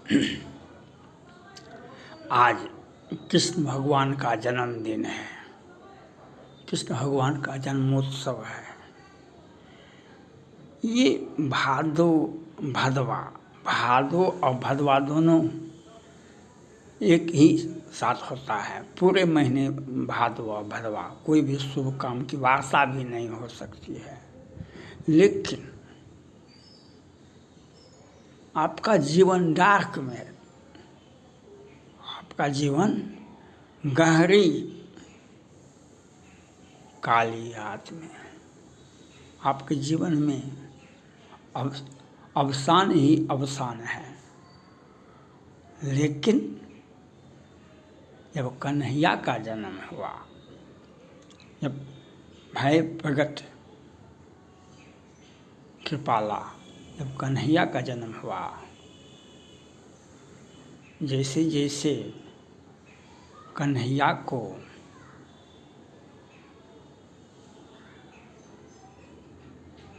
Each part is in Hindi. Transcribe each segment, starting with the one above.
आज कृष्ण भगवान का जन्मदिन है। कृष्ण भगवान का जन्मोत्सव है। ये भादो और भदवा दोनों एक ही साथ होता है। पूरे महीने भादो और भदवा कोई भी शुभ काम की वार्ता भी नहीं हो सकती है। लेकिन आपका जीवन डार्क में है, आपका जीवन गहरी काली रात में, आपके जीवन में अवसान ही अवसान है। लेकिन जब कन्हैया का जन्म हुआ, जब भय प्रगट कृपाला, जब कन्हैया का जन्म हुआ, जैसे जैसे कन्हैया को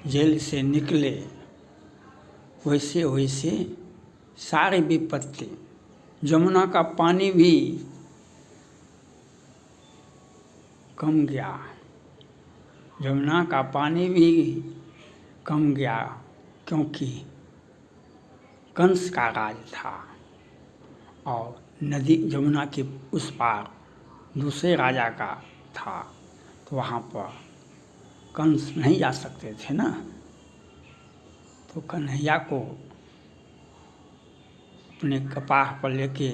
जेल से निकले, वैसे वैसे सारी विपत्ति, जमुना का पानी भी कम गया, जमुना का पानी भी कम गया, क्योंकि कंस का राज था और नदी जमुना के उस पार दूसरे राजा का था, तो वहाँ पर कंस नहीं जा सकते थे ना। तो कन्हैया को अपने कपाह पर लेके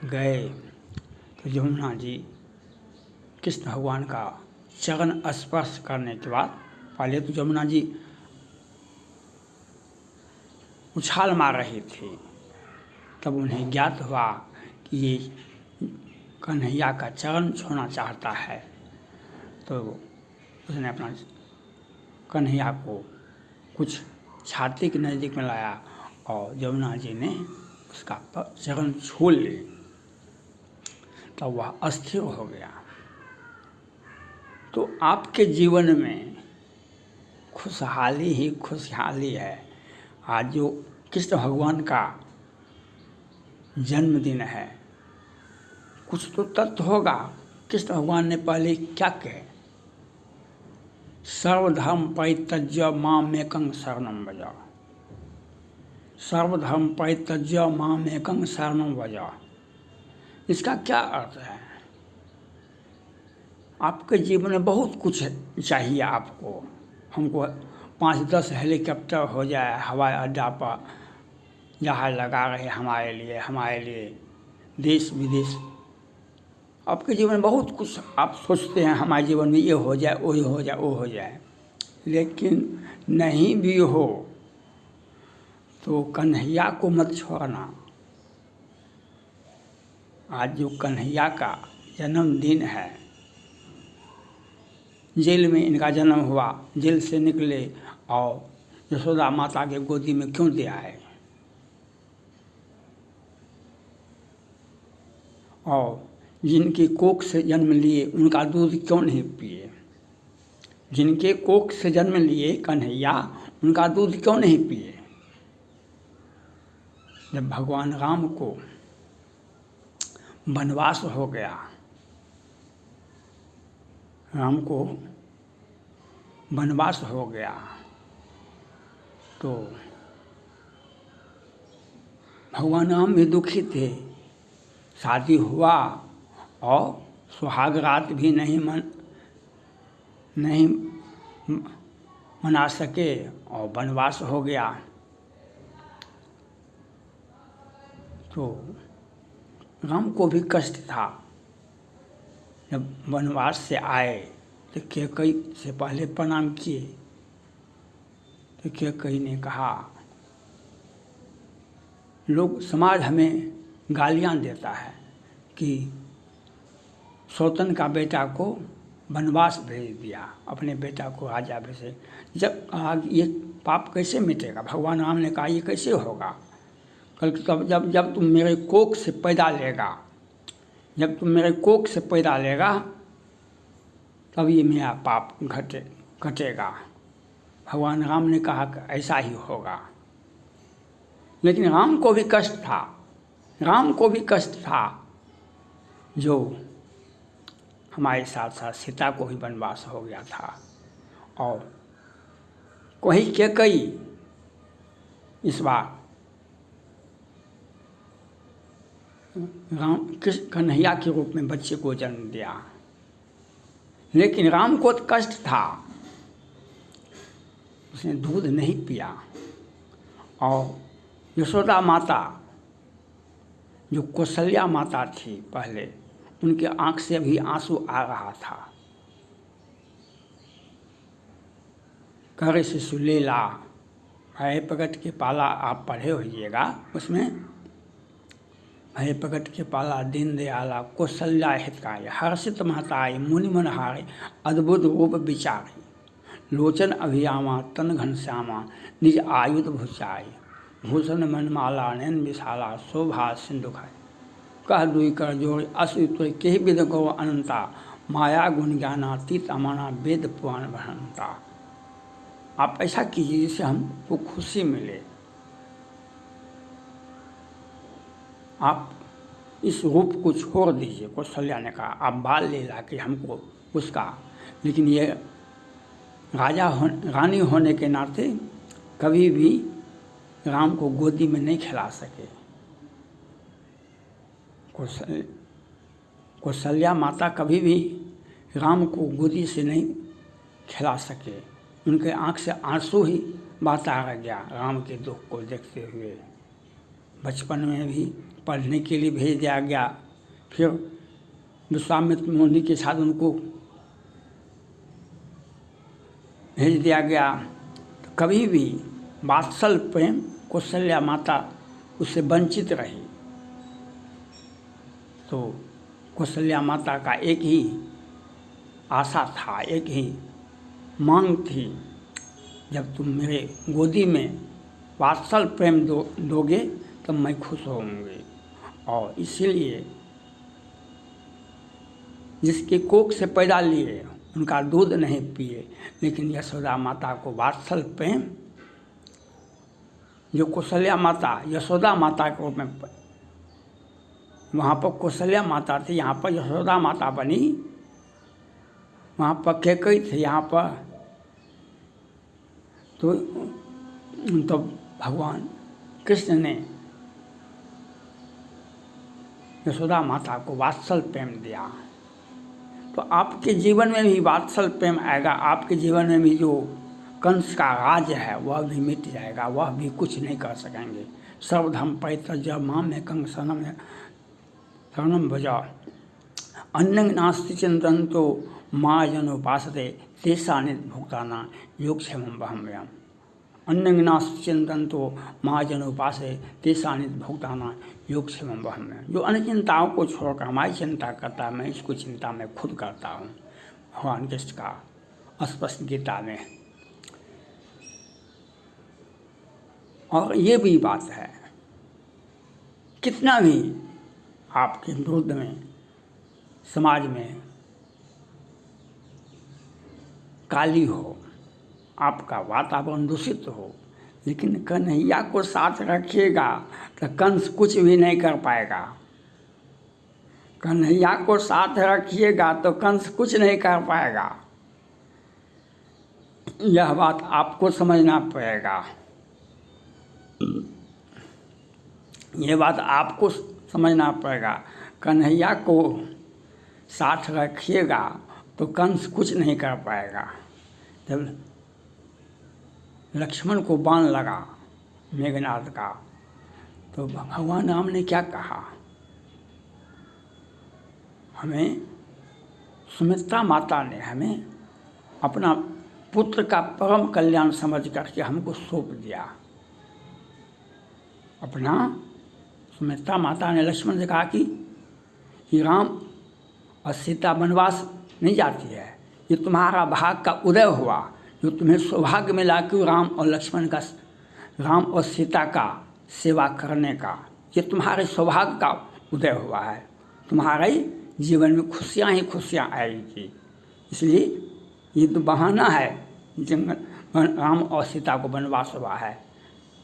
गए, तो जमुना जी कृष्ण भगवान का चरण स्पर्श करने के बाद, पहले तो जमुना जी उछाल मार रहे थे, तब उन्हें ज्ञात हुआ कि ये कन्हैया का चरण छूना चाहता है। तो उसने अपना कन्हैया को कुछ छाती के नज़दीक में लाया और जमुना जी ने उसका चरण छू लिए, तब वह अस्थिर हो गया। तो आपके जीवन में खुशहाली ही खुशहाली है। आज जो कृष्ण भगवान का जन्मदिन है, कुछ तो तथ्य होगा। कृष्ण भगवान ने पहले क्या कहे? सर्वधर्म परित्यज्य मामेकं शरणं व्रज, सर्वधर्म परित्यज्य मामेकं शरणं व्रज। इसका क्या अर्थ है? आपके जीवन में बहुत कुछ चाहिए आपको, हमको 5-10 हेलीकॉप्टर हो जाए, हवाई अड्डा पर जहाज लगा रहे हमारे लिए देश विदेश। आपके जीवन में बहुत कुछ आप सोचते हैं, हमारे जीवन में ये हो जाए, वो हो जाए, वो हो जाए। लेकिन नहीं भी हो तो कन्हैया को मत छोड़ना। आज जो कन्हैया का जन्मदिन है, जेल में इनका जन्म हुआ, जेल से निकले और यशोदा माता के गोदी में क्यों दे आए, और जिनकी कोख से जन्म लिए उनका दूध क्यों नहीं पिए? जिनके कोख से जन्म लिए कन्हैया, उनका दूध क्यों नहीं पिए? जब भगवान राम को वनवास हो गया, राम को वनवास हो गया, तो भगवान राम भी दुखी थे। शादी हुआ और सुहाग रात भी नहीं मना सके और वनवास हो गया। तो राम को भी कष्ट था। जब वनवास से आए तो कैकेयी से पहले प्रणाम किए, तो कैकेयी ने कहा, लोग समाज हमें गालियाँ देता है कि सौतन का बेटा को वनवास भेज दिया, अपने बेटा को राजा भेजे। जब ये पाप कैसे मिटेगा? भगवान राम ने कहा ये कैसे होगा? कल तब जब तुम मेरे कोख से पैदा लेगा, जब तुम मेरे कोख से पैदा लेगा, तब ये मेरा पाप कटेगा। भगवान राम ने कहा कि ऐसा ही होगा। लेकिन राम को भी कष्ट था, राम को भी कष्ट था, जो हमारे साथ साथ सीता को भी वनवास हो गया था। और कोई के कई इस बार राम कृष्ण कन्हैया के रूप में बच्चे को जन्म दिया, लेकिन राम को तो कष्ट था, उसने दूध नहीं पिया। और यशोदा माता, जो कौशल्या माता थी पहले, उनके आंख से भी आंसू आ रहा था। करे शिशु लीला, भय प्रगट के पाला, आप पढ़े होइएगा उसमें, भय प्रगट के पाला दीन दयाला, कौशल्या हितकाय, हर्षित महताय, मुनि मनहाय, अद्भुत रूप विचारी, लोचन अभियामा तन घनश्यामा, निज आयुध भुजाय, भूषण मनमाला नयन विशाला, शोभा सिंधु खाय, कह दुई कर जोड़ असु तुय के विद गौ अनंता, माया गुण ज्ञानातीत अमाना, वेद पुराण भरंता। आप ऐसा कीजिए जिससे हमको खुशी मिले। आप इस रूप को छोड़ दीजिए, कौशल्या ने कहा, आप बाल ले ला के हमको उसका, लेकिन ये रानी होने के नाते कभी भी राम को गोदी में नहीं खिला सके। कौशल्या माता कभी भी राम को गोदी से नहीं खिला सके, उनके आंख से आंसू ही बहता रह गया राम के दुख को देखते हुए। बचपन में भी पढ़ने के लिए भेज दिया गया, फिर विश्वामित्र मुनि के साथ उनको भेज दिया गया, तो कभी भी वात्सल प्रेम कौशल्या माता उससे वंचित रही। तो कौशल्या माता का एक ही आशा था, एक ही मांग थी, जब तुम मेरे गोदी में वात्सल प्रेम दोगे तब मैं खुश होऊंगी। और इसीलिए जिसके कोख से पैदा लिए उनका दूध नहीं पिए, लेकिन यशोदा माता को वात्सल प्रेम, जो कौशल्या माता यशोदा माता के रूप में, वहाँ पर कौशल्या माता थी, यहाँ पर यशोदा माता बनी, वहाँ पर कैकेयी थे, यहाँ पर तो भगवान कृष्ण ने यशोदा माता को वात्सल प्रेम दिया। तो आपके जीवन में भी वात्सल प्रेम आएगा, आपके जीवन में भी जो कंस का राज है वह भी मिट जाएगा, वह भी कुछ नहीं कर सकेंगे। सर्वधर्म परित्यज्य मामेकं शरणं भज, अन्यं नास्ति चिन्तयन्तो मां उपासते, तेषां भुक्तानां योगक्षेमं वहाम्यहम्। अन्यं नास्ति चिन्तयन्तो मां उपासते, तेषां भुक्तानां योगक्षेमं वहाम्यहम्। जो अन्य चिंताओं को छोड़कर हमारी चिंता करता है, मैं इसको चिंता मैं खुद करता हूँ। भगवान कृष्ण का स्पष्ट गीता में। और ये भी बात है, कितना भी आपके विरुद्ध में समाज में काली हो, आपका वातावरण दूषित हो, लेकिन कन्हैया को साथ रखिएगा तो कंस कुछ भी नहीं कर पाएगा। कन्हैया को साथ रखिएगा तो कंस कुछ नहीं कर पाएगा। यह बात आपको समझना पड़ेगा, ये बात आपको समझना पड़ेगा। कन्हैया को साथ रखिएगा तो कंस कुछ नहीं कर पाएगा। जब लक्ष्मण को बाण लगा मेघनाद का, तो भगवान राम ने क्या कहा, हमें सुमित्रा माता ने हमें अपना पुत्र का परम कल्याण समझ करके हमको सौंप दिया। अपना सुमित्रा माता ने लक्ष्मण से कहा कि राम और सीता वनवास नहीं जाती है, ये तुम्हारा भाग का उदय हुआ, जो तुम्हें सौभाग्य मिला कि राम और लक्ष्मण का, राम और सीता का सेवा करने का, ये तुम्हारे सौभाग्य का उदय हुआ है। तुम्हारे जीवन में खुशियाँ ही खुशियाँ आएगी। इसलिए ये तो बहाना है, जंगल राम और सीता को वनवास हुआ है।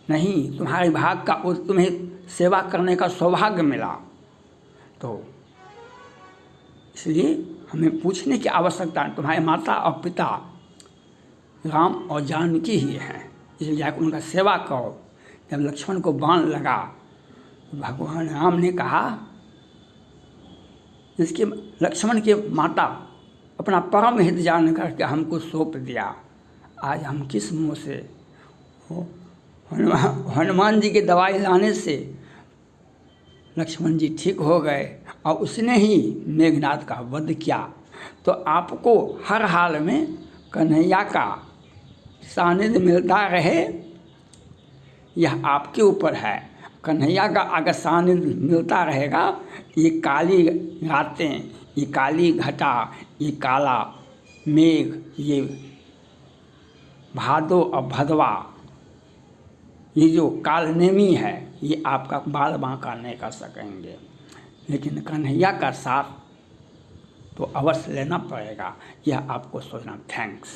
नहीं, तुम्हारे भाग का तुम्हें सेवा करने का सौभाग्य मिला। तो इसलिए हमें पूछने की आवश्यकता है। तुम्हारे माता और पिता राम और जानकी ही हैं, इसलिए जाकर उनका सेवा करो। जब लक्ष्मण को बाण लगा तो भगवान राम ने कहा, इसके लक्ष्मण के माता अपना परम हित जान करके हमको सौंप दिया, आज हम किस मुँह से हनुमान जी के दवाई लाने से लक्ष्मण जी ठीक हो गए और उसने ही मेघनाद का वध किया। तो आपको हर हाल में कन्हैया का सानिध्य मिलता रहे, यह आपके ऊपर है। कन्हैया का अगर सानिध्य मिलता रहेगा, ये काली रातें, ये काली घटा, ये काला मेघ, ये भादो और भदवा, ये जो कालनेमी है, ये आपका बाल बांका नहीं कर सकेंगे। लेकिन कन्हैया का साथ तो अवश्य लेना पड़ेगा, यह आपको सोचना। थैंक्स।